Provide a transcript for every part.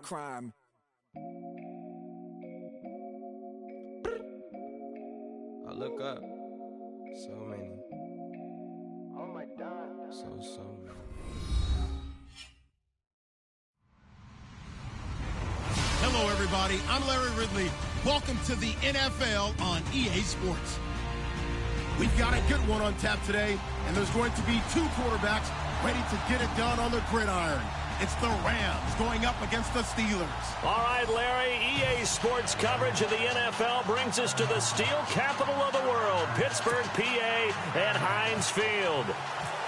crime. I look up. So many. Oh my God. So many. Hello, everybody. I'm Larry Ridley. Welcome to the NFL on EA Sports. We've got a good one on tap today, and there's going to be two quarterbacks ready to get it done on the gridiron. It's the Rams going up against the Steelers. All right, Larry, EA Sports coverage of the NFL brings us to the steel capital of the world, Pittsburgh, PA, at Heinz Field.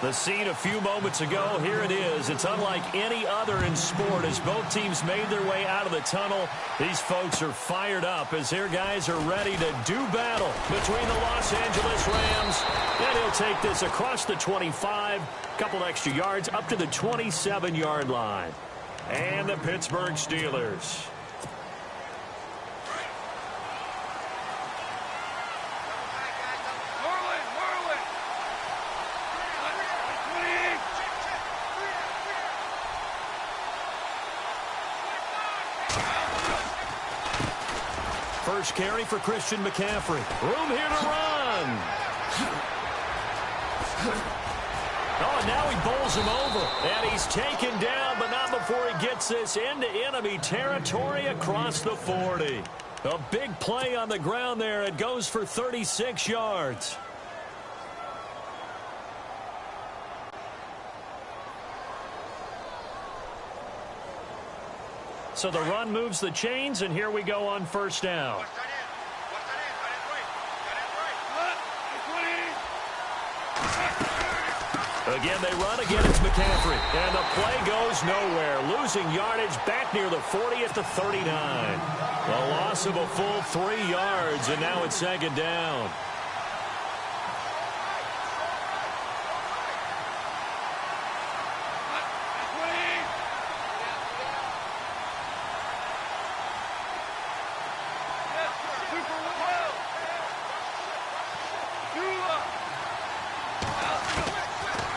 The scene a few moments ago, here it is. It's unlike any other in sport as both teams made their way out of the tunnel. These folks are fired up as their guys are ready to do battle between the Los Angeles Rams. And he'll take this across the 25, couple extra yards up to the 27-yard line. And the Pittsburgh Steelers. First carry for Christian McCaffrey. Room here to run. Oh, and now he bowls him over. And he's taken down, but not before he gets this into enemy territory across the 40. A big play on the ground there. It goes for 36 yards. So the run moves the chains, and here we go on first down. Again, they run. Again, it's McCaffrey. And the play goes nowhere. Losing yardage back near the 40 at the 39. A loss of a full 3 yards, and now it's second down.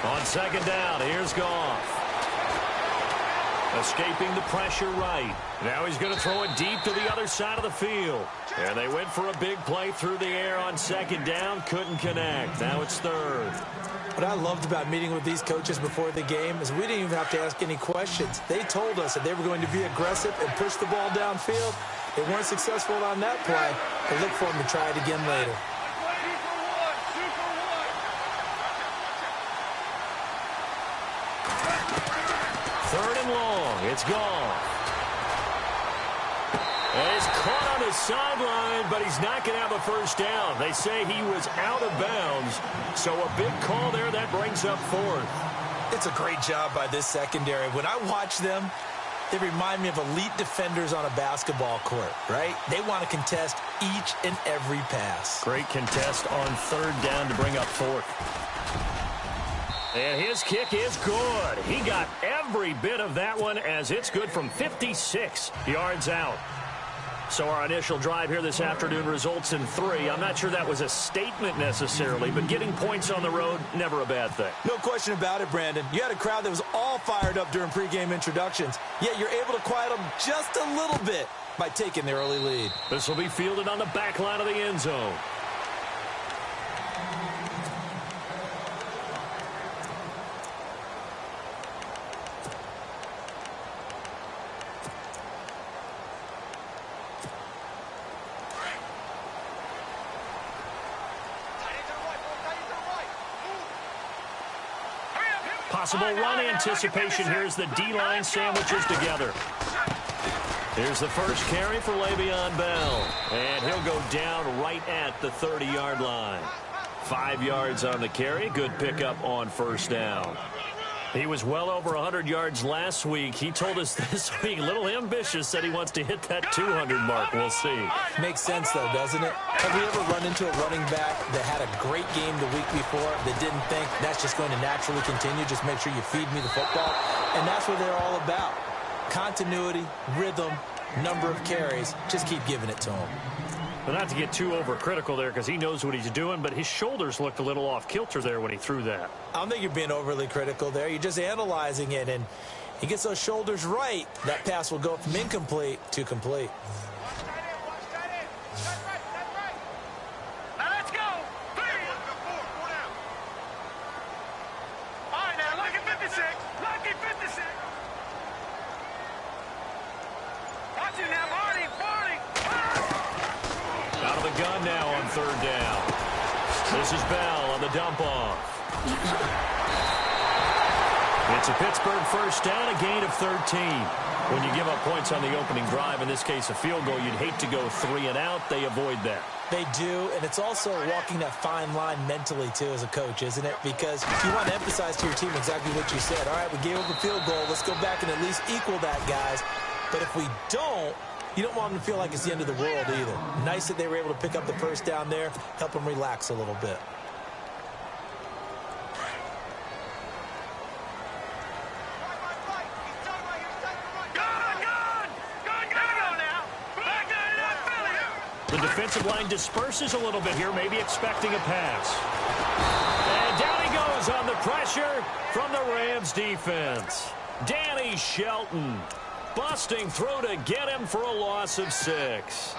On second down, here's Goff. Escaping the pressure right. Now he's going to throw it deep to the other side of the field. And they went for a big play through the air on second down. Couldn't connect. Now it's third. What I loved about meeting with these coaches before the game is we didn't even have to ask any questions. They told us that they were going to be aggressive and push the ball downfield. They weren't successful on that play, but look for them to try it again later. Third and long. It's gone. And he's caught on the sideline, but he's not going to have a first down. They say he was out of bounds. So a big call there that brings up fourth. It's a great job by this secondary. When I watch them, they remind me of elite defenders on a basketball court, right? They want to contest each and every pass. Great contest on third down to bring up fourth. And his kick is good. He got every bit of that one as it's good from 56 yards out. So our initial drive here this afternoon results in 3. I'm not sure that was a statement necessarily, but getting points on the road, never a bad thing. No question about it, Brandon. You had a crowd that was all fired up during pregame introductions, yet you're able to quiet them just a little bit by taking the early lead. This will be fielded on the back line of the end zone. Possible run anticipation here as the D-line sandwiches together. Here's the first carry for Le'Veon Bell. And he'll go down right at the 30-yard line. 5 yards on the carry. Good pickup on first down. He was well over 100 yards last week. He told us this week, a little ambitious, said he wants to hit that 200 mark. We'll see. Makes sense, though, doesn't it? Have we ever run into a running back that had a great game the week before that didn't think that's just going to naturally continue? Just make sure you feed me the football. And that's what they're all about. Continuity, rhythm, number of carries. Just keep giving it to him. But not to get too overcritical there because he knows what he's doing, but his shoulders looked a little off kilter there when he threw that. I don't think you're being overly critical there. You're just analyzing it, and He gets those shoulders right. That pass will go from incomplete to complete. Now let's go. All right, now lucky 56. Lucky 56. Watch it now, Barney. Out of the gun now on third down. This is Bell on the dump off. It's a Pittsburgh first down, a gain of 13. When you give up points on the opening drive, in this case a field goal, you'd hate to go 3 and out. They avoid that. They do, and it's also walking that fine line mentally, too, as a coach, isn't it? Because you want to emphasize to your team exactly what you said. All right, we gave up a field goal. Let's go back and at least equal that, guys. But if we don't, you don't want them to feel like it's the end of the world either. Nice that they were able to pick up the first down there, help them relax a little bit. The defensive line disperses a little bit here, maybe expecting a pass. And down he goes on the pressure from the Rams defense. Danny Shelton busting through to get him for a loss of 6.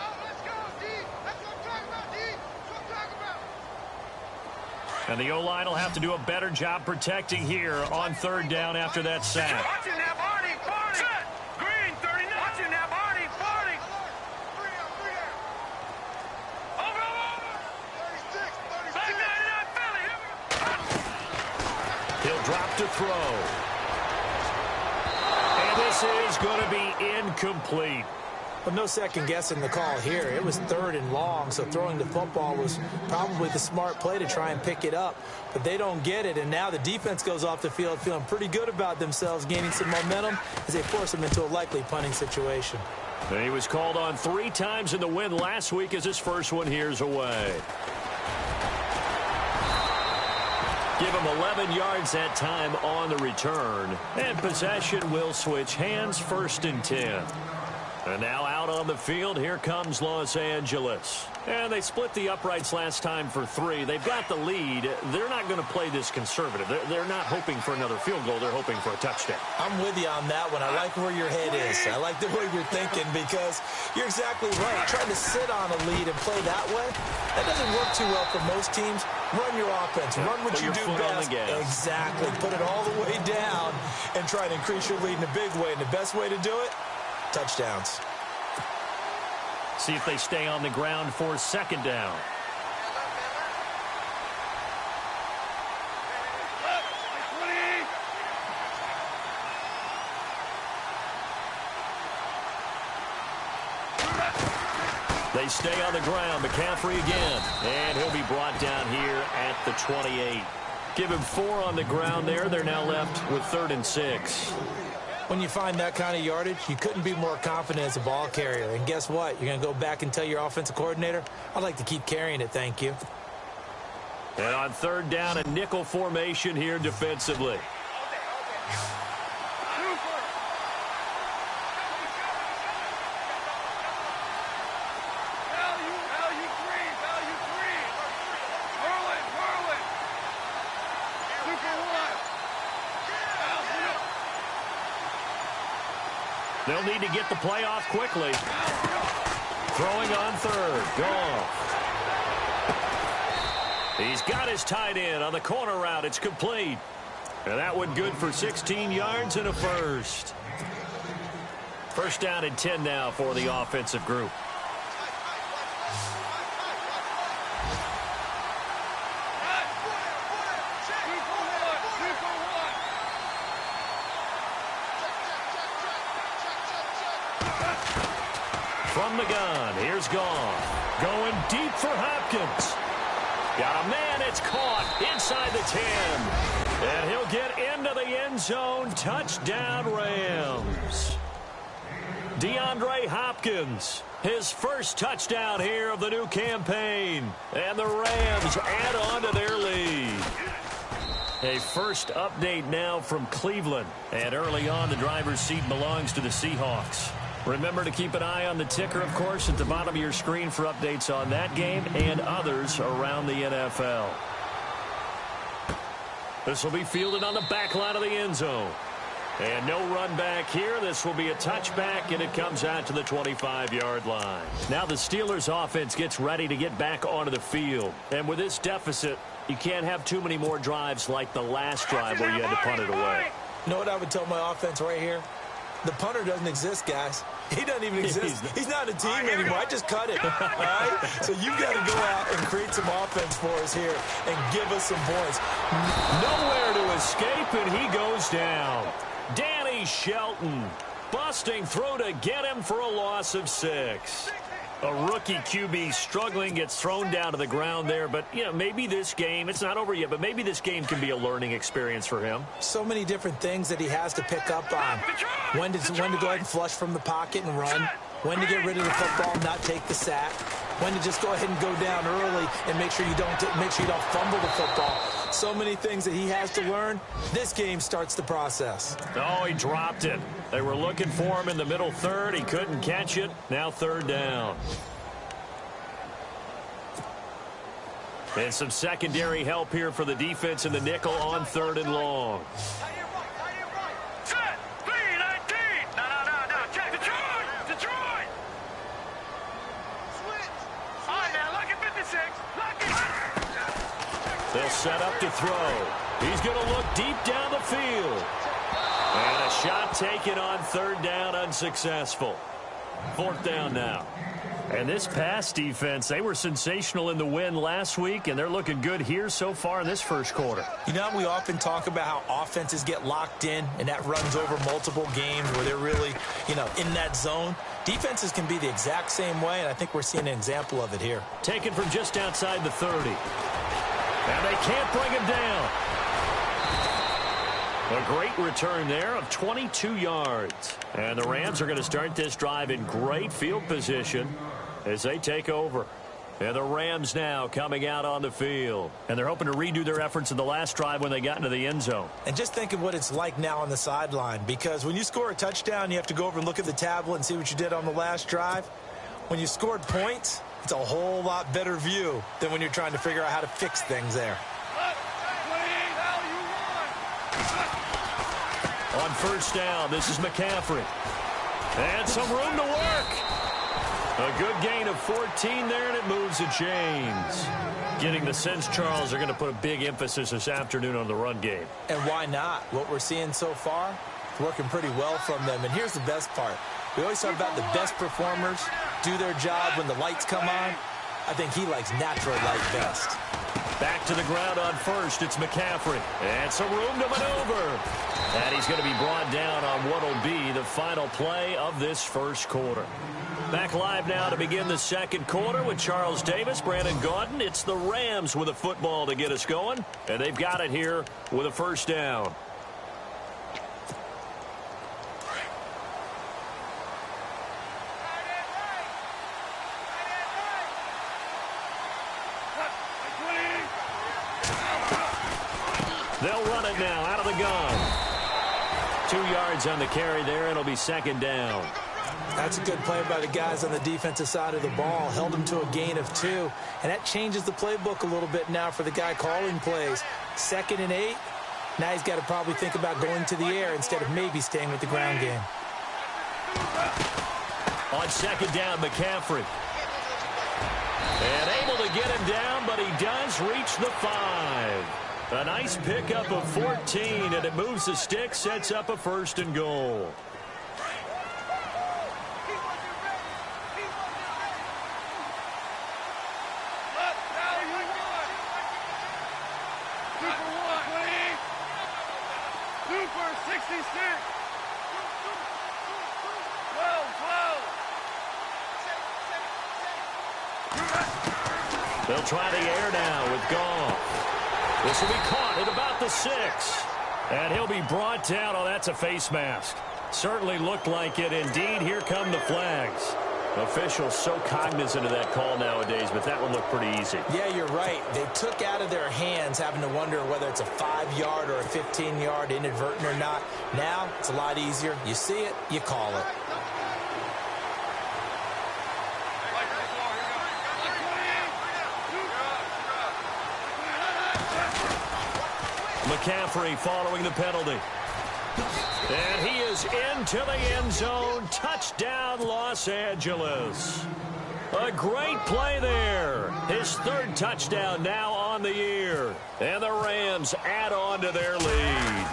And the O-line will have to do a better job protecting here on third down after that sack. Watch it now, Barney. Green, 39. Watch it now, Barney. Over. 36. He'll drop to throw. And this is going to be incomplete. But no second guessing the call here. It was 3rd and long, so throwing the football was probably the smart play to try and pick it up. But they don't get it, and now the defense goes off the field feeling pretty good about themselves, gaining some momentum as they force them into a likely punting situation. And he was called on 3 times in the win last week as his first one here's away. Give him 11 yards that time on the return. And possession will switch hands, 1st and 10. And now out on the field, here comes Los Angeles. And they split the uprights last time for 3. They've got the lead. They're not going to play this conservative. They're not hoping for another field goal. They're hoping for a touchdown. I'm with you on that one. I like where your head is. I like the way you're thinking because you're exactly right. Trying to sit on a lead and play that way, that doesn't work too well for most teams. Run your offense. Run what you do best. Exactly. Put it all the way down and try to increase your lead in a big way. And the best way to do it, touchdowns. See if they stay on the ground for 2nd down. They stay on the ground. McCaffrey again. And he'll be brought down here at the 28. Give him 4 on the ground there. They're now left with 3rd and 6. When you find that kind of yardage, you couldn't be more confident as a ball carrier. And guess what? You're going to go back and tell your offensive coordinator, I'd like to keep carrying it, thank you. And on 3rd down, a nickel formation here defensively. They'll need to get the play off quickly. Throwing on 3rd. Goff. He's got his tight end on the corner route. It's complete. And that one good for 16 yards and a first. First down and 10 now for the offensive group. From the gun, here's Goff. Going deep for Hopkins. Got a man, it's caught inside the 10. And he'll get into the end zone. Touchdown, Rams. DeAndre Hopkins, his first touchdown here of the new campaign. And the Rams add on to their lead. A first update now from Cleveland. And early on, the driver's seat belongs to the Seahawks. Remember to keep an eye on the ticker, of course, at the bottom of your screen for updates on that game and others around the NFL. This will be fielded on the back line of the end zone. And no run back here. This will be a touchback, and it comes out to the 25-yard line. Now the Steelers offense gets ready to get back onto the field. And with this deficit, you can't have too many more drives like the last drive where you had to punt it away. You know what I would tell my offense right here? The punter doesn't exist, guys. He doesn't even exist. He's not a team anymore. I just cut it. All right? So you've got to go out and create some offense for us here and give us some points. Nowhere to escape, and he goes down. Danny Shelton busting through to get him for a loss of 6. A rookie QB struggling, gets thrown down to the ground there. But, you know, maybe this game, it's not over yet, but maybe this game can be a learning experience for him. So many different things that he has to pick up on. When to go ahead and flush from the pocket and run. When to get rid of the football and not take the sack. When to just go ahead and go down early and make sure you don't fumble the football. So many things that he has to learn. This game starts the process. Oh, he dropped it. They were looking for him in the middle third. He couldn't catch it. Now 3rd down. And some secondary help here for the defense in the nickel on 3rd and long. They'll set up to throw. He's going to look deep down the field. And a shot taken on 3rd down, unsuccessful. 4th down now. And this pass defense, they were sensational in the win last week, and they're looking good here so far in this first quarter. You know, we often talk about how offenses get locked in, and that runs over multiple games where they're really, you know, in that zone. Defenses can be the exact same way, and I think we're seeing an example of it here. Taken from just outside the 30. And they can't bring him down. A great return there of 22 yards. And the Rams are going to start this drive in great field position as they take over. And the Rams now coming out on the field. And they're hoping to redo their efforts in the last drive when they got into the end zone. And just think of what it's like now on the sideline. Because when you score a touchdown, you have to go over and look at the tablet and see what you did on the last drive. When you scored points, it's a whole lot better view than when you're trying to figure out how to fix things there. On 1st down, this is McCaffrey. And some room to work. A good gain of 14 there, and it moves the chains. Getting the sense, Charles, they're going to put a big emphasis this afternoon on the run game. And why not? What we're seeing so far, it's working pretty well from them. And here's the best part. We always talk about the best performers do their job when the lights come on. I think he likes natural light best. Back to the ground on 1st. It's McCaffrey. And some room to maneuver. And he's going to be brought down on what will be the final play of this first quarter. Back live now to begin the second quarter with Charles Davis, Brandon Gaudin. It's the Rams with a football to get us going. And they've got it here with a 1st down. They'll run it now out of the gun. 2 yards on the carry there. It'll be 2nd down. That's a good play by the guys on the defensive side of the ball. Held him to a gain of 2. And that changes the playbook a little bit now for the guy calling plays. 2nd and 8. Now he's got to probably think about going to the air instead of maybe staying with the ground game. On 2nd down, McCaffrey. And able to get him down, but he does reach the 5. A nice pickup of 14, and it moves the stick, sets up a 1st and goal. Super 66. 12. They'll try the air now with Goff. This will be caught at about the 6. And he'll be brought down. Oh, that's a face mask. Certainly looked like it. Indeed, here come the flags. Officials so cognizant of that call nowadays, but that one looked pretty easy. Yeah, you're right. They took out of their hands having to wonder whether it's a 5-yard or a 15-yard inadvertent or not. Now, it's a lot easier. You see it, you call it. McCaffrey following the penalty. And he is into the end zone. Touchdown, Los Angeles. A great play there. His third touchdown now on the year. And the Rams add on to their lead.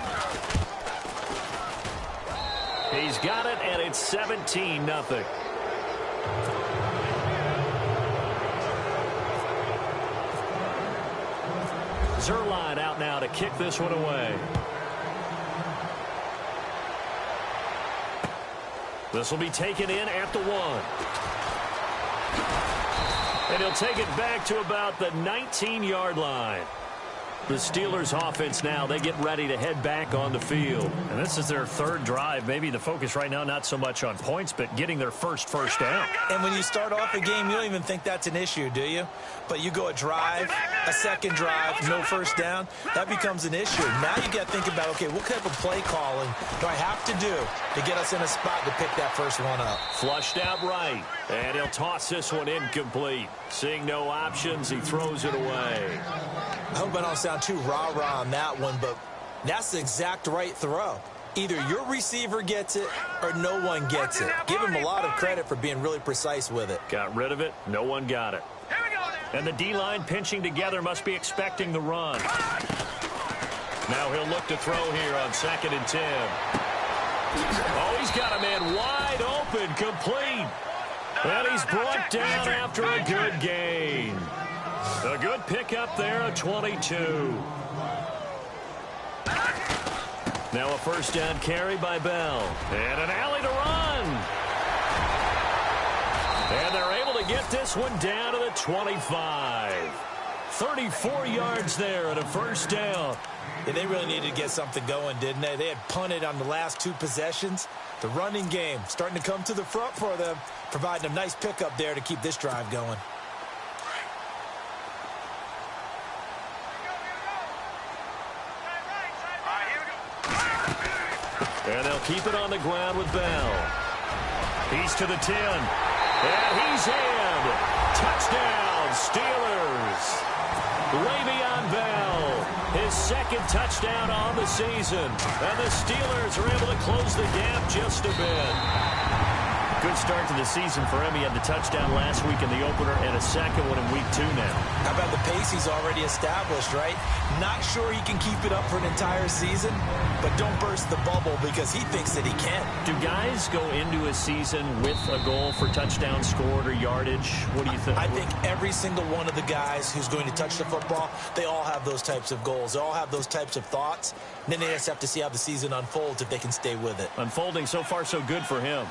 He's got it, and it's 17-0. Zerline out now to kick this one away. This will be taken in at the 1. And he'll take it back to about the 19-yard line. The Steelers offense now, they get ready to head back on the field. And this is their third drive. Maybe the focus right now not so much on points, but getting their first down. And when you start off a game, you don't even think that's an issue, do you? But you go a drive, a second drive, no first down, that becomes an issue. Now you got to think about, okay, what type of play calling do I have to do to get us in a spot to pick that first one up? Flushed out right, and he'll toss this one incomplete. Seeing no options, he throws it away. I hope I don't sound too rah-rah on that one, but that's the exact right throw. Either your receiver gets it or no one gets it. Give him a lot of credit for being really precise with it. Got rid of it. No one got it. And the D-line pinching together must be expecting the run. Now he'll look to throw here on 2nd and 10. Oh, he's got a man wide open, complete. And he's brought down after a good gain. A good pickup there at 22. Now a first down carry by Bell. And an alley to run. And they're able to get this one down to the 25. 34 yards there and a first down. Yeah, they really needed to get something going, didn't they? They had punted on the last 2 possessions. The running game starting to come to the front for them, providing a nice pickup there to keep this drive going. And they'll keep it on the ground with Bell. He's to the 10. And he's in. Touchdown, Steelers. Le'Veon Bell, his second touchdown on the season. And the Steelers are able to close the gap just a bit. Good start to the season for him. He had the touchdown last week in the opener and a second one in week 2 now. How about the pace he's already established, right? Not sure he can keep it up for an entire season, but don't burst the bubble because he thinks that he can. Do guys go into a season with a goal for touchdown scored or yardage? What do you think? I think every single one of the guys who's going to touch the football, they all have those types of goals. They all have those types of thoughts. And then they just have to see how the season unfolds if they can stay with it. Unfolding so far so good for him.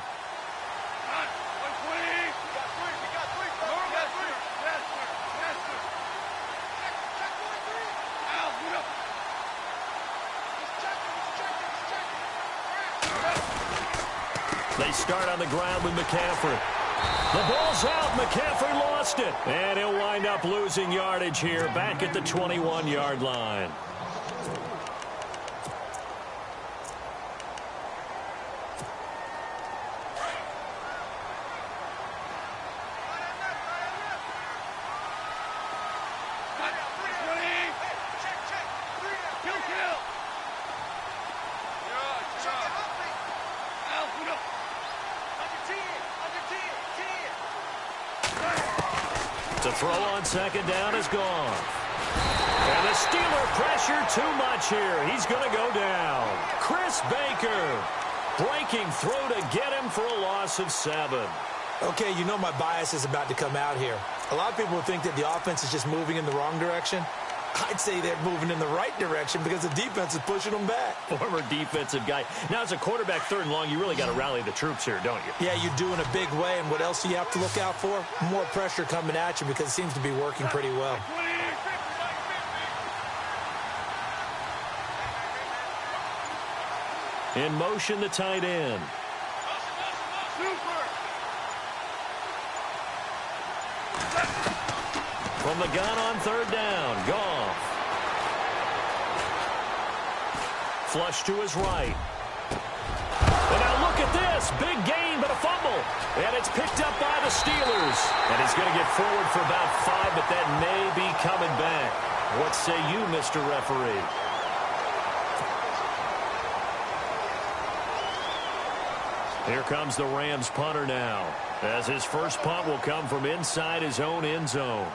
They start on the ground with McCaffrey. The ball's out. McCaffrey lost it. And he'll wind up losing yardage here back at the 21-yard line. The throw on 2nd down is gone. And the Steeler pressure too much here. He's going to go down. Chris Baker breaking through to get him for a loss of 7. Okay, you know my bias is about to come out here. A lot of people would think that the offense is just moving in the wrong direction. I'd say they're moving in the right direction because the defense is pushing them back. Former defensive guy. Now, as a quarterback 3rd and long, you really got to rally the troops here, don't you? Yeah, you do in a big way. And what else do you have to look out for? More pressure coming at you because it seems to be working pretty well. In motion, the tight end. From the gun on 3rd down, Goff. Flush to his right. And now look at this. Big gain, but a fumble. And it's picked up by the Steelers. And he's going to get forward for about 5, but that may be coming back. What say you, Mr. Referee? Here comes the Rams punter now, as his first punt will come from inside his own end zone.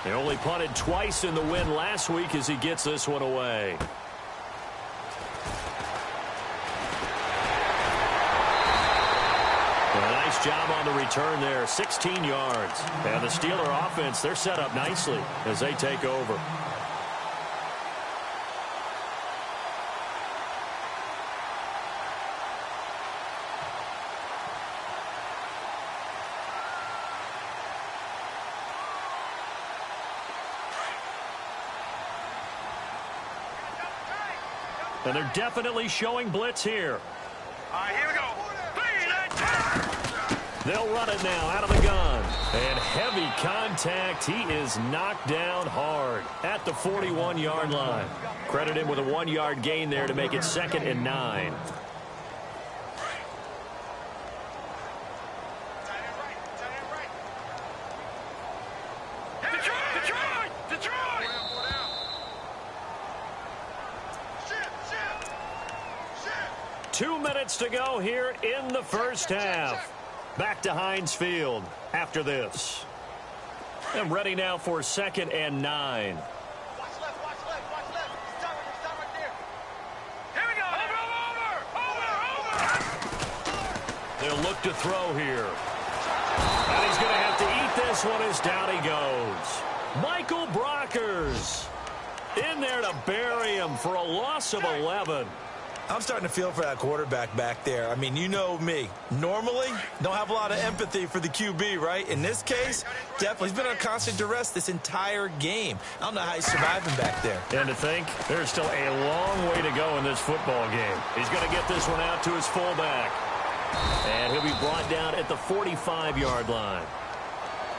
He only punted twice in the win last week as he gets this one away. Nice job on the return there, 16 yards. And the Steeler offense, they're set up nicely as they take over. And they're definitely showing blitz here. All right, here we go. They'll run it now out of the gun. And heavy contact. He is knocked down hard at the 41-yard line. Credit him with a 1-yard gain there to make it 2nd and 9. Detroit! 2 minutes to go here in the first half. Back to Heinz Field after this. And ready now for 2nd and 9. Watch left. Stop right there. Here we go. Over. They'll look to throw here. And he's going to have to eat this one as down he goes. Michael Brockers in there to bury him for a loss of 11. I'm starting to feel for that quarterback back there. I mean, you know me. Normally, don't have a lot of empathy for the QB, right? In this case, definitely. He's been under constant duress this entire game. I don't know how he's surviving back there. And to think, there's still a long way to go in this football game. He's going to get this one out to his fullback. And he'll be brought down at the 45-yard line.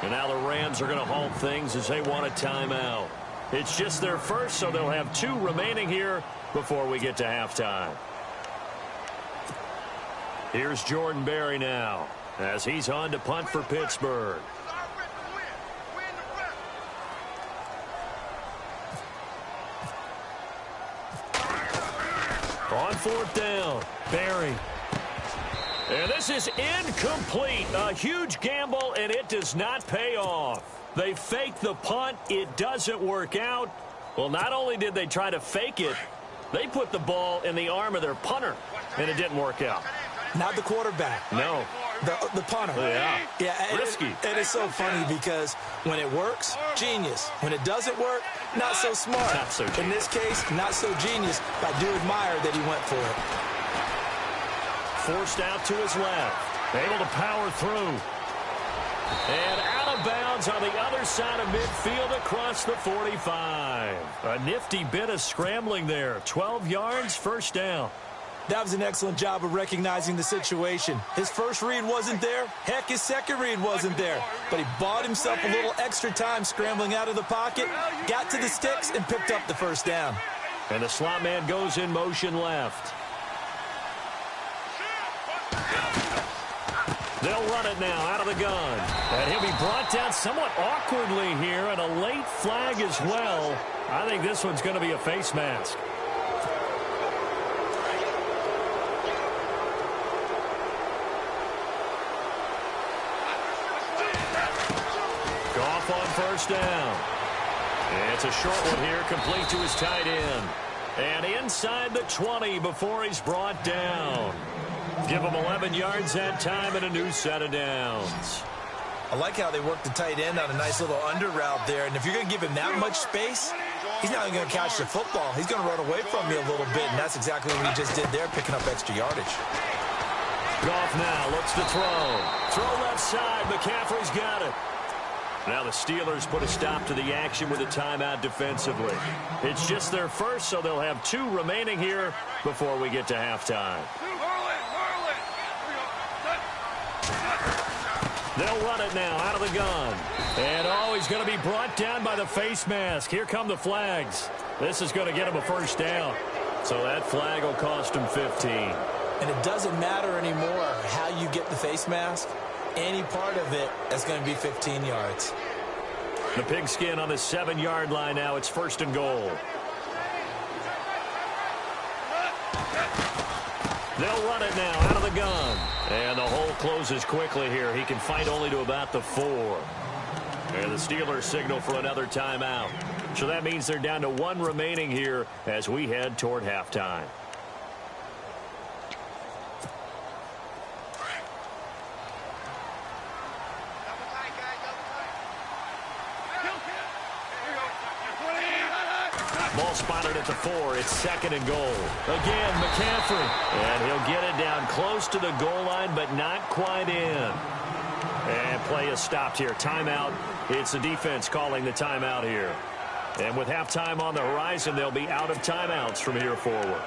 And now the Rams are going to halt things as they want a timeout. It's just their first, so they'll have 2 remaining here before we get to halftime. Here's Jordan Berry now as he's on to punt for Pittsburgh. On 4th down, Berry. And this is incomplete. A huge gamble, and it does not pay off. They fake the punt. It doesn't work out. Well, not only did they try to fake it, they put the ball in the arm of their punter, and it didn't work out. Not the quarterback. No. The punter. Yeah. Risky. It is so funny because when it works, genius. When it doesn't work, not so smart. Not so genius. In this case, not so genius. But I do admire that he went for it. Forced out to his left. Able to power through. And out of bounds on the other side of midfield across the 45. A nifty bit of scrambling there. 12 yards, first down. That was an excellent job of recognizing the situation. His first read wasn't there. Heck, his second read wasn't there. But he bought himself a little extra time scrambling out of the pocket, got to the sticks, and picked up the first down. And the slot man goes in motion left. They'll run it now out of the gun. And he'll be brought down somewhat awkwardly here, and a late flag as well. I think this one's going to be a face mask. Goff on first down. And it's a short one here, complete to his tight end. And inside the 20 before he's brought down. Give him 11 yards that time and a new set of downs. I like how they work the tight end on a nice little under route there. And if you're going to give him that much space, he's not even going to catch the football. He's going to run away from you a little bit, and that's exactly what he just did there, picking up extra yardage. Goff now looks to throw. Throw left side. McCaffrey's got it. Now the Steelers put a stop to the action with a timeout defensively. It's just their first, so they'll have 2 remaining here before we get to halftime. They'll run it now out of the gun. And, he's going to be brought down by the face mask. Here come the flags. This is going to get him a first down. So that flag will cost him 15. And it doesn't matter anymore how you get the face mask. Any part of it is going to be 15 yards. The pigskin on the 7-yard line now. It's 1st and goal. They'll run it now out of the gun. And the hole closes quickly here. He can fight only to about the 4. And the Steelers signal for another timeout. So that means they're down to 1 remaining here as we head toward halftime. Ball spotted at the 4. It's 2nd and goal. Again, McCaffrey. And he'll get it down close to the goal line, but not quite in. And play is stopped here. Timeout. It's the defense calling the timeout here. And with halftime on the horizon, they'll be out of timeouts from here forward.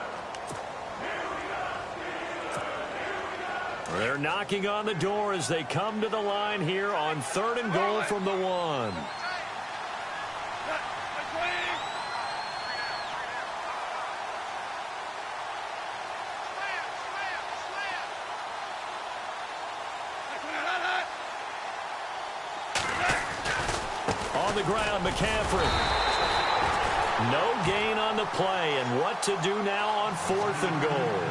They're knocking on the door as they come to the line here on 3rd and goal from the 1. On the ground, McCaffrey. No gain on the play, and what to do now on 4th and goal.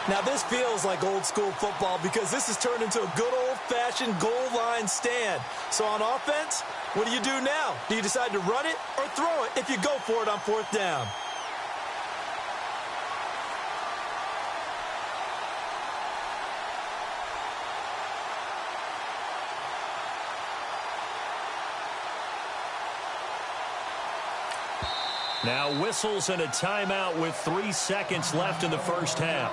Now this feels like old school football because this has turned into a good old-fashioned goal line stand. So on offense, what do you do now? Do you decide to run it or throw it if you go for it on 4th down? Now whistles and a timeout with 3 seconds left in the first half.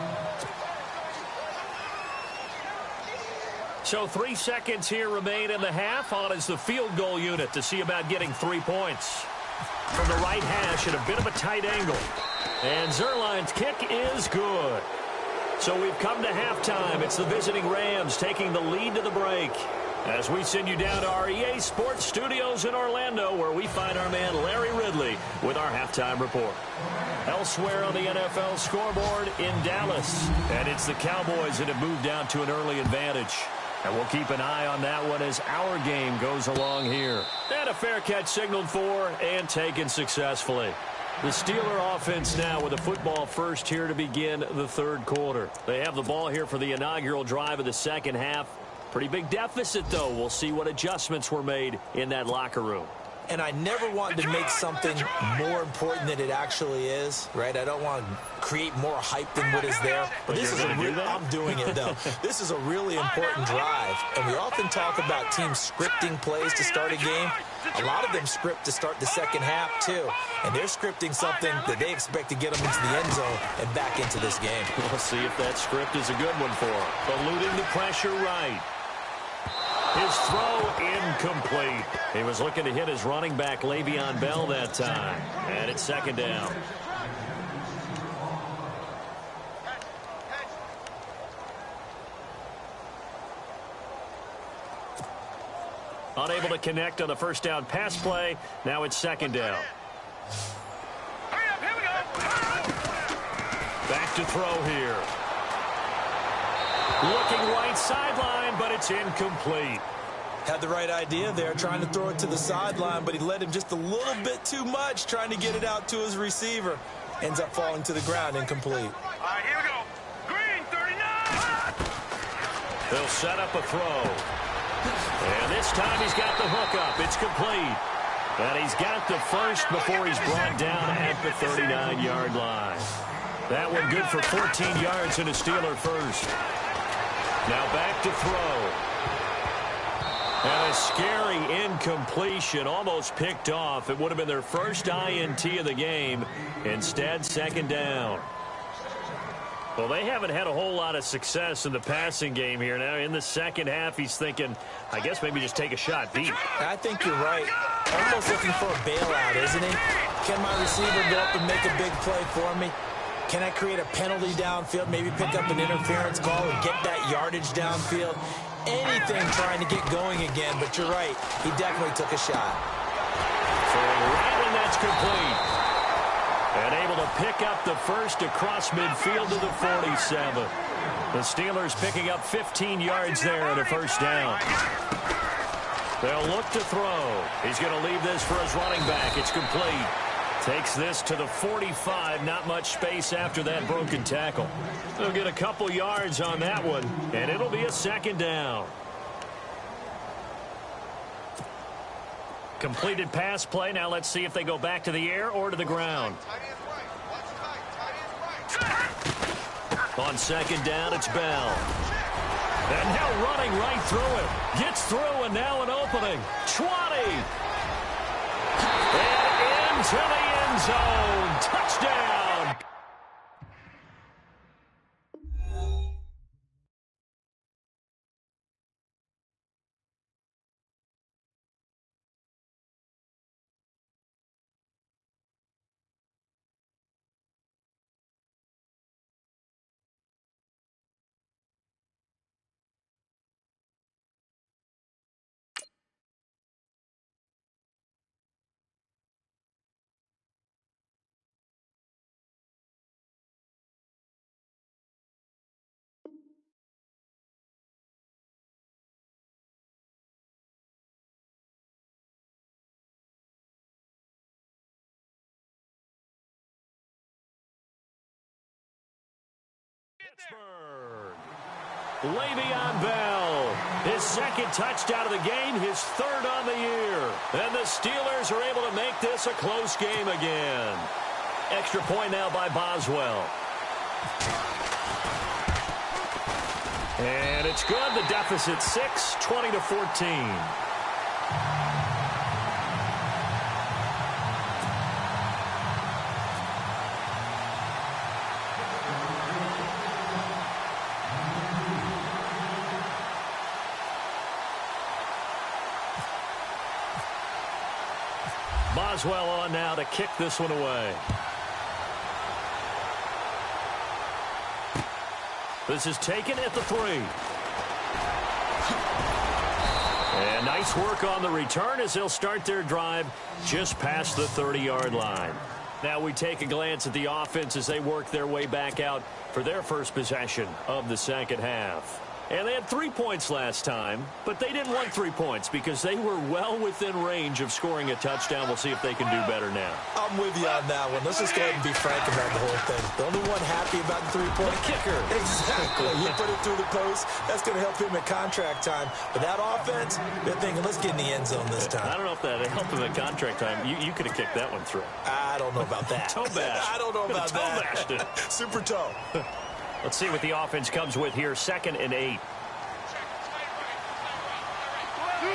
So 3 seconds here remain in the half. On is the field goal unit to see about getting 3 points. From the right hash at a bit of a tight angle. And Zerline's kick is good. So we've come to halftime. It's the visiting Rams taking the lead to the break. As we send you down to our EA Sports Studios in Orlando, where we find our man Larry Ridley with our halftime report. Elsewhere on the NFL scoreboard in Dallas. And it's the Cowboys that have moved down to an early advantage. And we'll keep an eye on that one as our game goes along here. And a fair catch signaled for and taken successfully. The Steeler offense now with a football first here to begin the 3rd quarter. They have the ball here for the inaugural drive of the second half. Pretty big deficit, though. We'll see what adjustments were made in that locker room. And I never wanted to make something more important than it actually is, right? I don't want to create more hype than what is there. But this is I'm doing it, though. This is a really important drive. And we often talk about teams scripting plays to start a game. A lot of them script to start the second half, too. And they're scripting something that they expect to get them into the end zone and back into this game. We'll see if that script is a good one for them. Eluding the pressure right. His throw incomplete. He was looking to hit his running back, Le'Veon Bell, that time. And it's 2nd down. Unable to connect on the first down pass play. Now it's 2nd down. Back to throw here. Looking right sideline, but it's incomplete. Had the right idea there, trying to throw it to the sideline, but he led him just a little bit too much, trying to get it out to his receiver. Ends up falling to the ground, incomplete. All right, here we go. Green, 39. They'll set up a throw. And this time he's got the hook up. It's complete. And he's got the first before he's brought down at the 39-yard line. That one good for 14 yards and a Steeler first. Now back to throw. And a scary incompletion, almost picked off. It would have been their first INT of the game. Instead, 2nd down. Well, they haven't had a whole lot of success in the passing game here. Now, in the second half, he's thinking, I guess maybe just take a shot deep. I think you're right. Almost looking for a bailout, isn't he? Can my receiver go up and make a big play for me? Can I create a penalty downfield, maybe pick up an interference call and get that yardage downfield? Anything trying to get going again, but you're right. He definitely took a shot. Throwing right when that's complete. And able to pick up the first across midfield to the 47. The Steelers picking up 15 yards there at a first down. They'll look to throw. He's going to leave this for his running back. It's complete. Takes this to the 45. Not much space after that broken tackle. They'll get a couple yards on that one, and it'll be a second down. Completed pass play. Now let's see if they go back to the air or to the ground. On second down, it's Bell. And now running right through it. Gets through, and now an opening. 20. And into the end zone. Touchdown. Pittsburgh. Le'Veon Bell, his second touchdown of the game, his third on the year. And the Steelers are able to make this a close game again. Extra point now by Boswell. And it's good. The deficit 6, 20-14. Boswell on now to kick this one away. This is taken at the 3. And nice work on the return as they'll start their drive just past the 30-yard line. Now we take a glance at the offense as they work their way back out for their first possession of the second half. And they had 3 points last time, but they didn't want 3 points because they were well within range of scoring a touchdown. We'll see if they can do better now. I'm with you on that one. Let's just go ahead and be frank about the whole thing. The only one happy about the 3-point kicker. Exactly. You put it through the post. That's going to help him at contract time. But that offense, they're thinking, let's get in the end zone this time. I don't know if that helped him at contract time. You could have kicked that one through. I don't know about that. Toe bash. I don't know about that. Toe bashed it. Super toe. Let's see what the offense comes with here. 2nd and 8. 2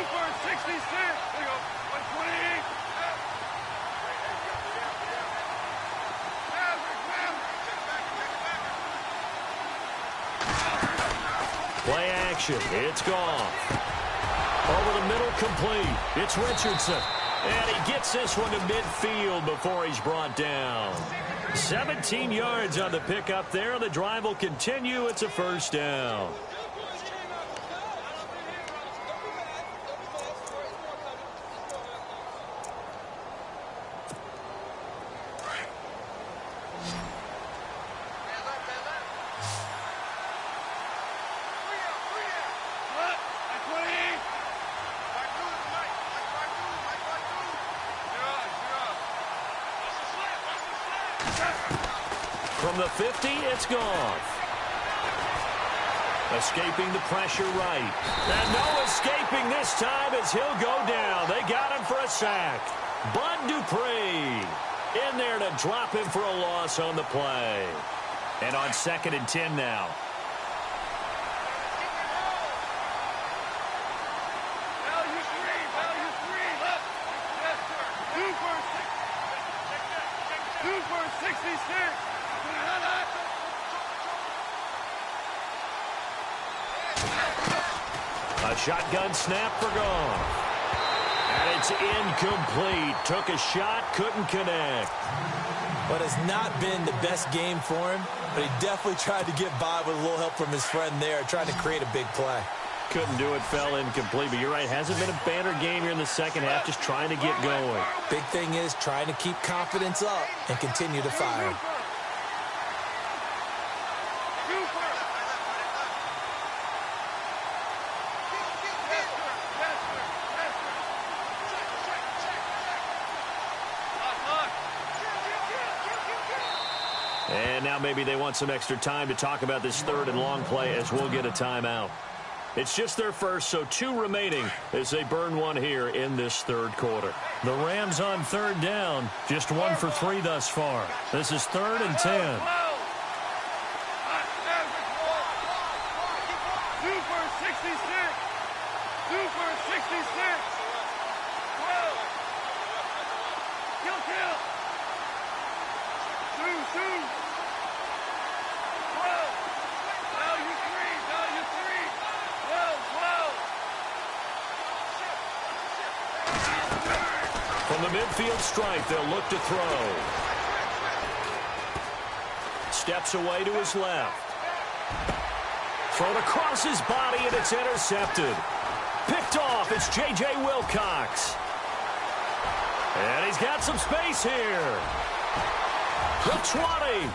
for 66. There you go. 128. Play action. It's gone. Over the middle, complete. It's Richardson. And he gets this one to midfield before he's brought down. 17 yards on the pickup there. The drive will continue. It's a first down. From the 50, it's gone. Escaping the pressure right. And no escaping this time as he'll go down. They got him for a sack. Bud Dupree in there to drop him for a loss on the play. And on 2nd and 10 now. A shotgun snap for Goff. And it's incomplete. Took a shot, couldn't connect. But it's not been the best game for him, but he definitely tried to get by with a little help from his friend there, trying to create a big play. Couldn't do it, fell incomplete. But you're right, hasn't been a banner game here in the second half, just trying to get going. Big thing is trying to keep confidence up and continue to fire. And now maybe they want some extra time to talk about this third and long play as we'll get a timeout. It's just their first, so 2 remaining as they burn one here in this third quarter. The Rams on third down, just 1 for 3 thus far. This is 3rd and 10. From the midfield stripe, they'll look to throw. Steps away to his left. Thrown across his body, and it's intercepted. Picked off, it's J.J. Wilcox. And he's got some space here. The 20.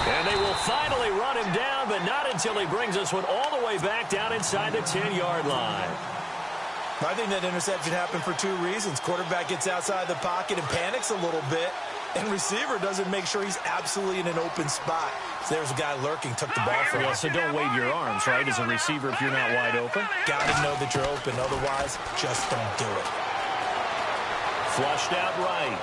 And they will finally run him down, but not until he brings this one all the way back down inside the 10-yard line. I think that interception happened for 2 reasons. Quarterback gets outside the pocket and panics a little bit, and receiver doesn't make sure he's absolutely in an open spot. So there's a guy lurking, took the ball from him. Yeah, so don't wave your arms, right, as a receiver if you're not wide open. Got to know that you're open. Otherwise, just don't do it. Flushed out right.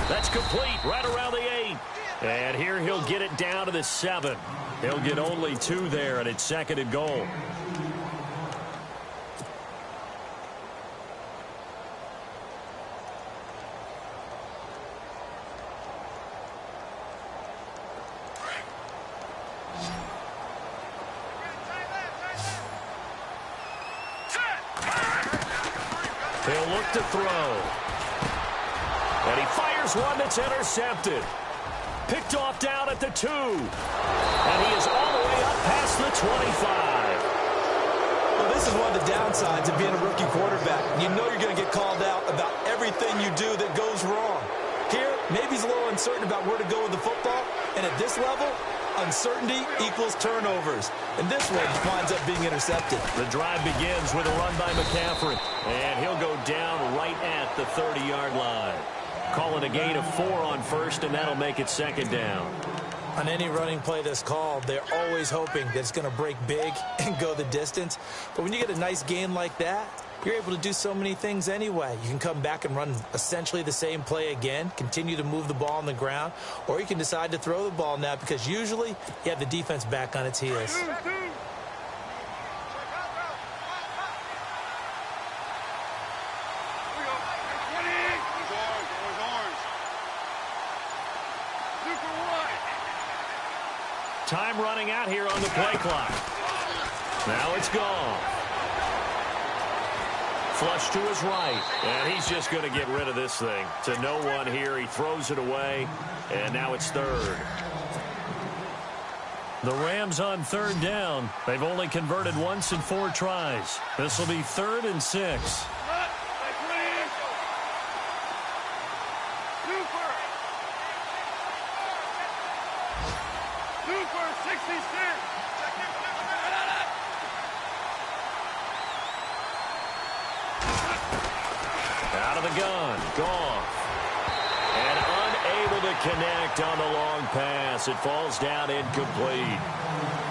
That's complete right around the 8. And here he'll get it down to the 7. He'll get only 2 there, and it's 2nd and goal. He'll look to throw. And he fires one that's intercepted. Picked off down at the 2. And he is all the way up past the 25. Well, this is one of the downsides of being a rookie quarterback. You know you're going to get called out about everything you do that goes wrong. Here, maybe he's a little uncertain about where to go with the football. And at this level, uncertainty equals turnovers. And this one winds up being intercepted. The drive begins with a run by McCaffrey. And he'll go down right at the 30-yard line. Calling a gain of 4 on first, and that'll make it 2nd down. On any running play that's called, they're always hoping that it's going to break big and go the distance. But when you get a nice gain like that, you're able to do so many things anyway. You can come back and run essentially the same play again, continue to move the ball on the ground, or you can decide to throw the ball now because usually you have the defense back on its heels. Time running out here on the play clock. Now it's gone. Flush to his right, and he's just going to get rid of this thing. To no one here, he throws it away, and now it's 3rd. The Rams on 3rd down. They've only converted once in 4 tries. This will be 3rd and 6. Out of the gun, Goff. And unable to connect on the long pass. It falls down incomplete.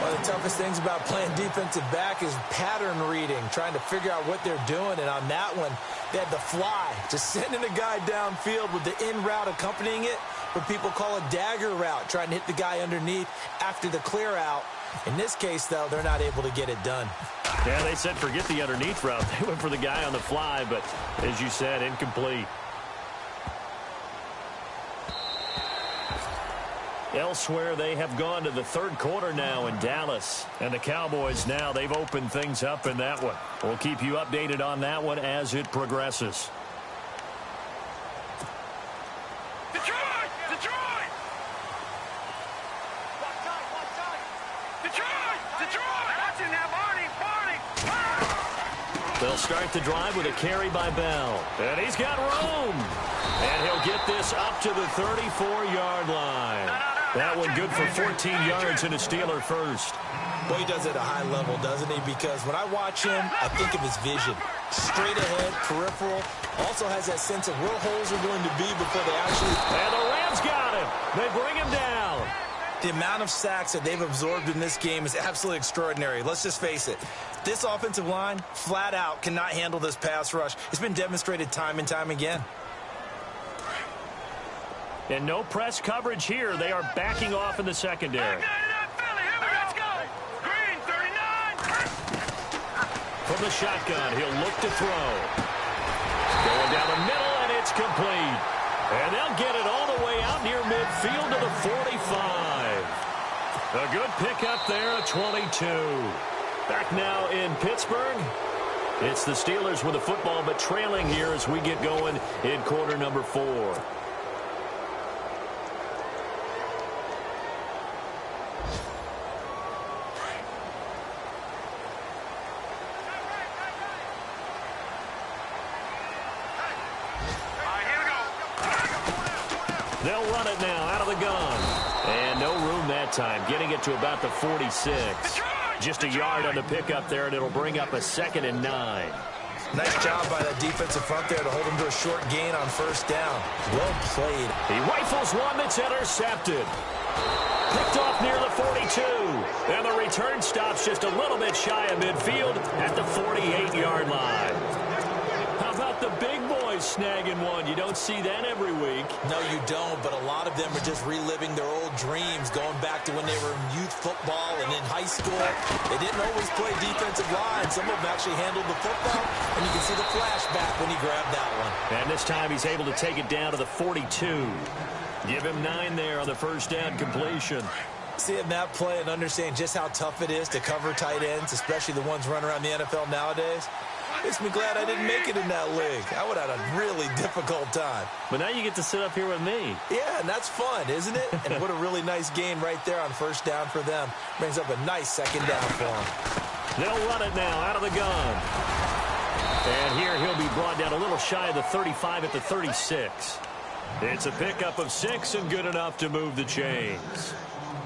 One of the toughest things about playing defensive back is pattern reading, trying to figure out what they're doing. And on that one, they had the fly, just sending a guy downfield with the in route accompanying it. What people call a dagger route, trying to hit the guy underneath after the clear out. In this case, though, they're not able to get it done. Yeah, they said forget the underneath route. They went for the guy on the fly, but as you said, incomplete. Elsewhere, they have gone to the 3rd quarter now in Dallas. And the Cowboys now, they've opened things up in that one. We'll keep you updated on that one as it progresses. They'll start the drive with a carry by Bell. And he's got room. And he'll get this up to the 34-yard line. No. That one good for 14 yards and a Steeler first. Well, he does it at a high level, doesn't he? Because when I watch him, I think of his vision. Straight ahead, peripheral. Also has that sense of where holes are going to be before they actually... And the Rams got him. They bring him down. The amount of sacks that they've absorbed in this game is absolutely extraordinary. Let's just face it. This offensive line, flat out, cannot handle this pass rush. It's been demonstrated time and time again. And no press coverage here. They are backing off in the secondary. From the shotgun, he'll look to throw. Going down the middle, and it's complete. And they'll get it all the way out near midfield to the 45. A good pickup there at 22. Back now in Pittsburgh. It's the Steelers with the football, but trailing here as we get going in quarter number 4. They'll run it now out of the gun. And no room that time, getting it to about the 46. Just a yard on the pickup there, and it'll bring up a 2nd and 9. Nice job by that defensive front there to hold him to a short gain on first down. Well played. He rifles one that's intercepted. Picked off near the 42. And the return stops just a little bit shy of midfield at the 48-yard line. How about the big boys snagging one? You don't see that every week. No, you don't, but a lot of them are just reliving their old dreams, going back to when they were in youth football and in high school. They didn't always play defensive line. Some of them actually handled the football, and you can see the flashback when he grabbed that one. And this time he's able to take it down to the 42. Give him 9 there on the first down completion. Seeing that play and understanding just how tough it is to cover tight ends, especially the ones running around the NFL nowadays, makes me glad I didn't make it in that league. I would have had a really difficult time. But now you get to sit up here with me. Yeah, and that's fun, isn't it? And what a really nice gain right there on first down for them. Brings up a nice 2nd down for them. They'll run it now out of the gun. And here he'll be brought down a little shy of the 35 at the 36. It's a pickup of 6 and good enough to move the chains.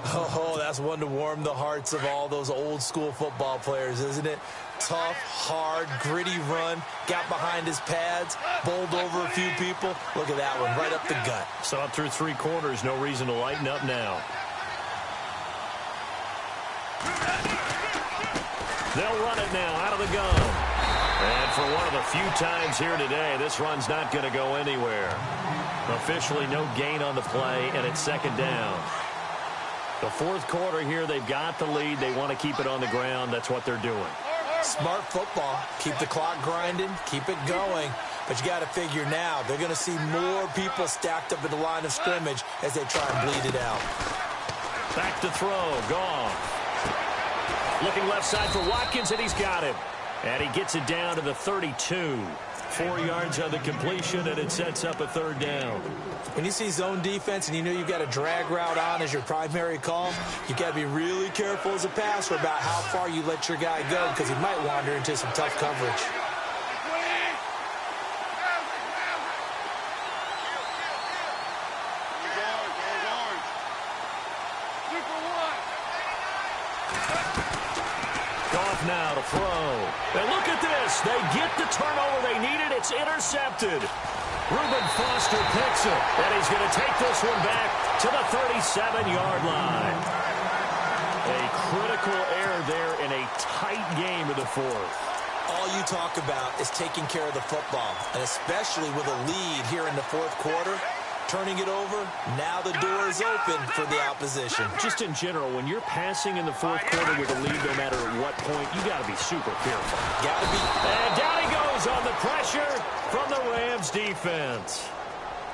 Oh, that's one to warm the hearts of all those old school football players, isn't it? Tough, hard, gritty run, got behind his pads, bowled over a few people. Look at that one, right up the gut. Saw it through 3 quarters, no reason to lighten up now. They'll run it now out of the gun. And for one of the few times here today, this run's not going to go anywhere. Officially no gain on the play, and it's 2nd down. The 4th quarter here, they've got the lead. They want to keep it on the ground. That's what they're doing. Smart football. Keep the clock grinding. Keep it going. But you got to figure now, they're going to see more people stacked up in the line of scrimmage as they try and bleed it out. Back to throw. Gone. Looking left side for Watkins, and he's got him. And he gets it down to the 32. 4 yards on the completion, and it sets up a 3rd down. When you see zone defense and you know you've got a drag route on as your primary call, you've got to be really careful as a passer about how far you let your guy go because he might wander into some tough coverage. Goff now to throw. And look at this. They get the turnover they needed. It's intercepted. Reuben Foster picks it, and he's going to take this one back to the 37-yard line. A critical error there in a tight game in the 4th. All you talk about is taking care of the football, and especially with a lead here in the 4th quarter, turning it over, now the door is open for the opposition. Just in general, when you're passing in the 4th quarter with a lead, no matter at what point, you got to be super careful. Got to be. And down he goes on the pressure from the Rams defense.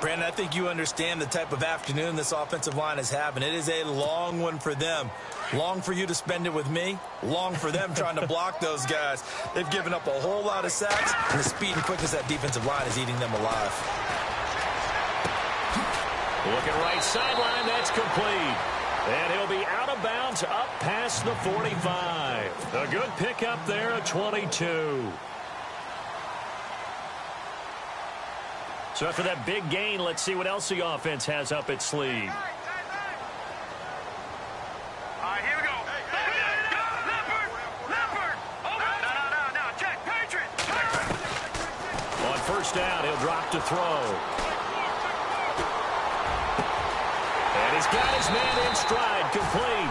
Brandon, I think you understand the type of afternoon this offensive line is having. It is a long one for them. Long for you to spend it with me. Long for them trying to block those guys. They've given up a whole lot of sacks, and the speed and quickness of that defensive line is eating them alive. Looking right sideline, that's complete. And he'll be out of bounds up past the 45. A good pickup there at 22. So after that big gain, let's see what else the offense has up its sleeve. first down. He'll drop to throw. And he's got his man in stride, complete.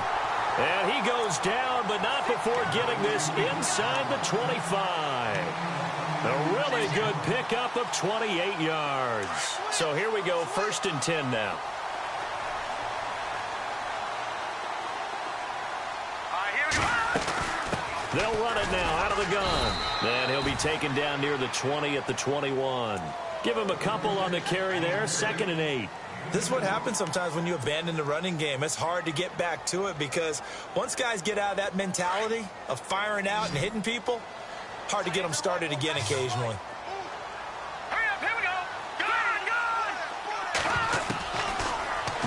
And he goes down, but not before getting this inside the 25. A really good pickup of 28 yards. So here we go, 1st and 10 now. They'll run it now out of the gun. And he'll be taken down near the 20 at the 21. Give him a couple on the carry there, 2nd and 8. This is what happens sometimes when you abandon the running game. It's hard to get back to it because once guys get out of that mentality of firing out and hitting people, hard to get them started again occasionally. Hurry up, here we go.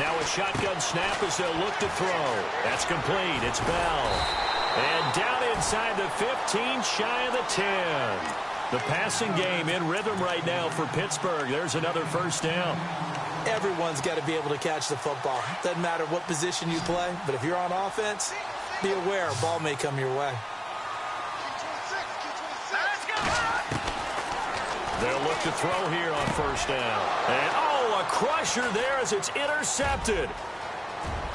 Now a shotgun snap as they'll look to throw. That's complete. It's Bell. And down inside the 15, shy of the 10. The passing game in rhythm right now for Pittsburgh. There's another 1st down. Everyone's got to be able to catch the football. Doesn't matter what position you play, but if you're on offense, be aware a ball may come your way. They'll look to throw here on 1st down. And, oh, a crusher there as it's intercepted.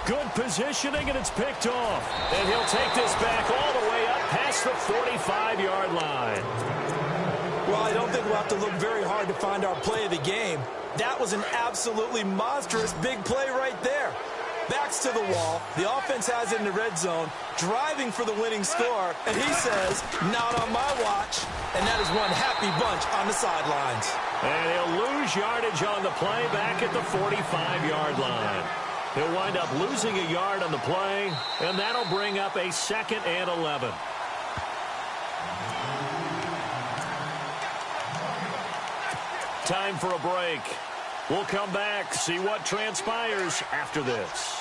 Good positioning, and it's picked off. And he'll take this back all the way up past the 45-yard line. Well, I don't think we'll have to look very hard to find our play of the game. That was an absolutely monstrous big play right there. Backs to the wall. The offense has it in the red zone, driving for the winning score. And he says, not on my watch. And that is one happy bunch on the sidelines. And he'll lose yardage on the play back at the 45-yard line. He'll wind up losing a yard on the play, and that'll bring up a 2nd and 11. Time for a break. We'll come back, see what transpires after this.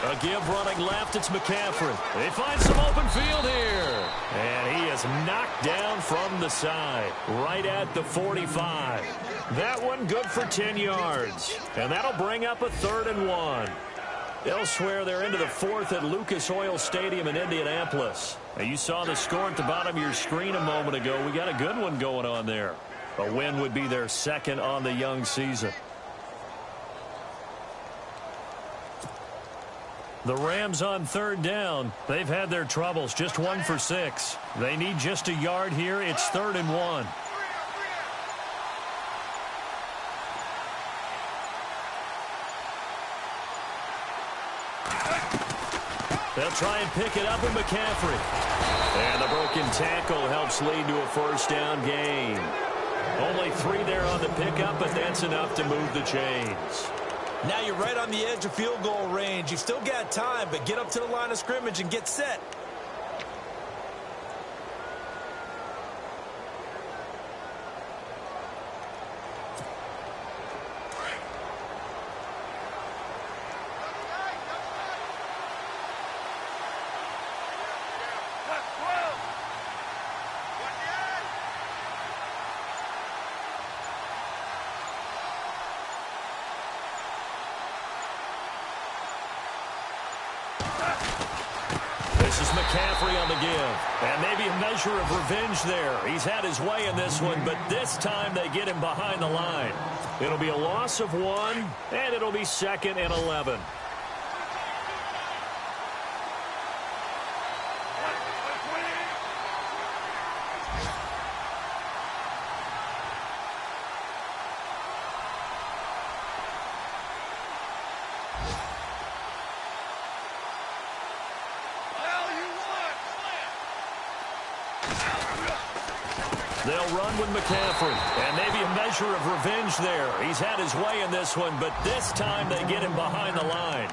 A give running left, it's McCaffrey. They find some open field here. And he is knocked down from the side, right at the 45. That one good for 10 yards. And that'll bring up a 3rd and 1. Elsewhere, they're into the 4th at Lucas Oil Stadium in Indianapolis. Now, you saw the score at the bottom of your screen a moment ago. We got a good one going on there. A win would be their 2nd on the young season. The Rams on 3rd down. They've had their troubles, just 1 for 6. They need just a yard here. It's 3rd and 1. They'll try and pick it up with McCaffrey. And the broken tackle helps lead to a 1st down gain. Only 3 there on the pickup, but that's enough to move the chains. Now you're right on the edge of field goal range. You've still got time, but get up to the line of scrimmage and get set. This is McCaffrey on the give. And maybe a measure of revenge there. He's had his way in this one, but this time they get him behind the line. It'll be a loss of 1, and it'll be 2nd and 11. They'll run with McCaffrey. And maybe a measure of revenge there. He's had his way in this one, but this time they get him behind the line.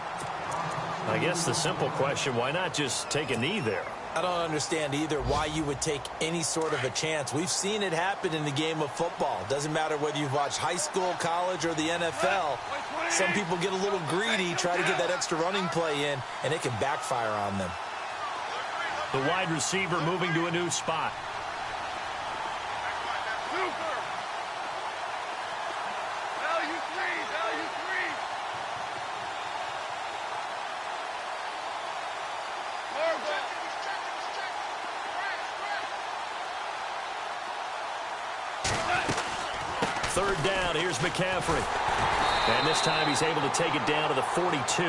I guess the simple question, why not just take a knee there? I don't understand either why you would take any sort of a chance. We've seen it happen in the game of football. Doesn't matter whether you've watched high school, college, or the NFL. Some people get a little greedy, try to get that extra running play in, and it can backfire on them. The wide receiver moving to a new spot. Third down, here's McCaffrey. And this time he's able to take it down to the 42.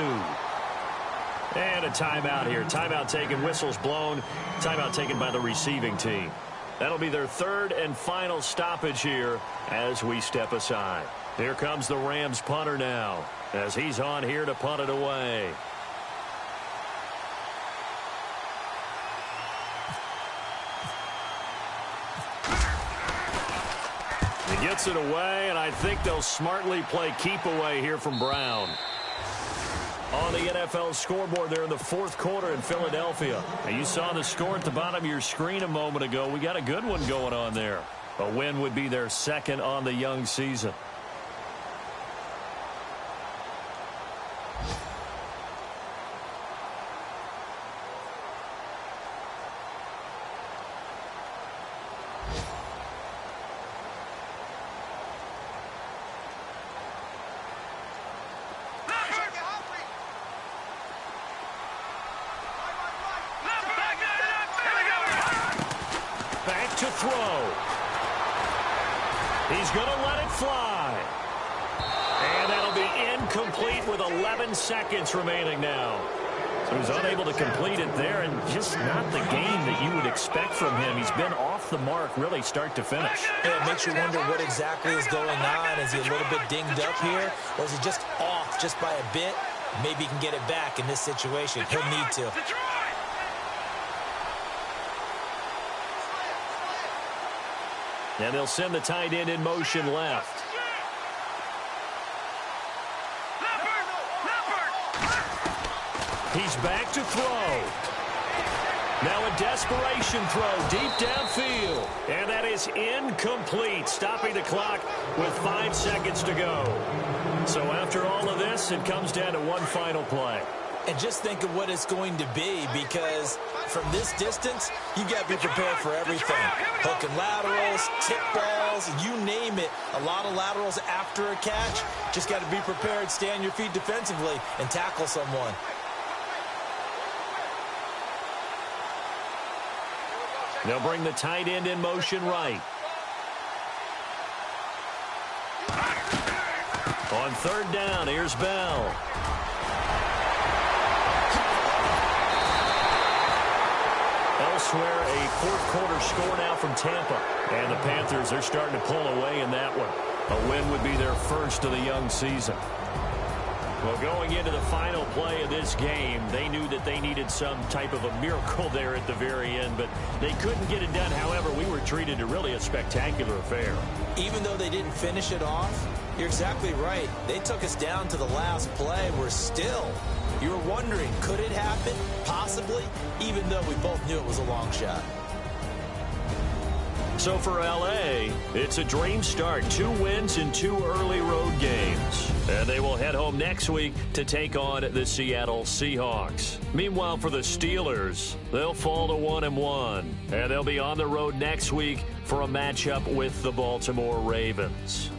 And a timeout here. Timeout taken, whistles blown. Timeout taken by the receiving team. That'll be their third and final stoppage here as we step aside. Here comes the Rams punter now as he's on here to punt it away. He gets it away, and I think they'll smartly play keep away here from Brown. On the NFL scoreboard there in the fourth quarter in Philadelphia. Now, you saw the score at the bottom of your screen a moment ago. We got a good one going on there. A win would be their second on the young season. To throw. He's going to let it fly. And that'll be incomplete with 11 seconds remaining now. So he's unable to complete it there, and just not the game that you would expect from him. He's been off the mark really start to finish. Yeah, it makes you wonder what exactly is going on. Is he a little bit dinged up here, or is he just off just by a bit? Maybe he can get it back in this situation. He'll need to. And they'll send the tight end in motion left. He's back to throw. Now a desperation throw deep downfield. And that is incomplete, stopping the clock with 5 seconds to go. So after all of this, it comes down to one final play. And just think of what it's going to be, because from this distance, you got to be prepared for everything. Hook and laterals, tip balls, you name it. A lot of laterals after a catch. Just got to be prepared, stay on your feet defensively, and tackle someone. They'll bring the tight end in motion right. On third down, here's Bell. Elsewhere, a fourth-quarter score now from Tampa. And the Panthers, they're starting to pull away in that one. A win would be their first of the young season. Well, going into the final play of this game, they knew that they needed some type of a miracle there at the very end, but they couldn't get it done. However, we were treated to really a spectacular affair. Even though they didn't finish it off, you're exactly right. They took us down to the last play. We're still... You were wondering, could it happen? Possibly, even though we both knew it was a long shot. So for L.A., it's a dream start. 2 wins in 2 early road games. And they will head home next week to take on the Seattle Seahawks. Meanwhile, for the Steelers, they'll fall to 1-1. And they'll be on the road next week for a matchup with the Baltimore Ravens.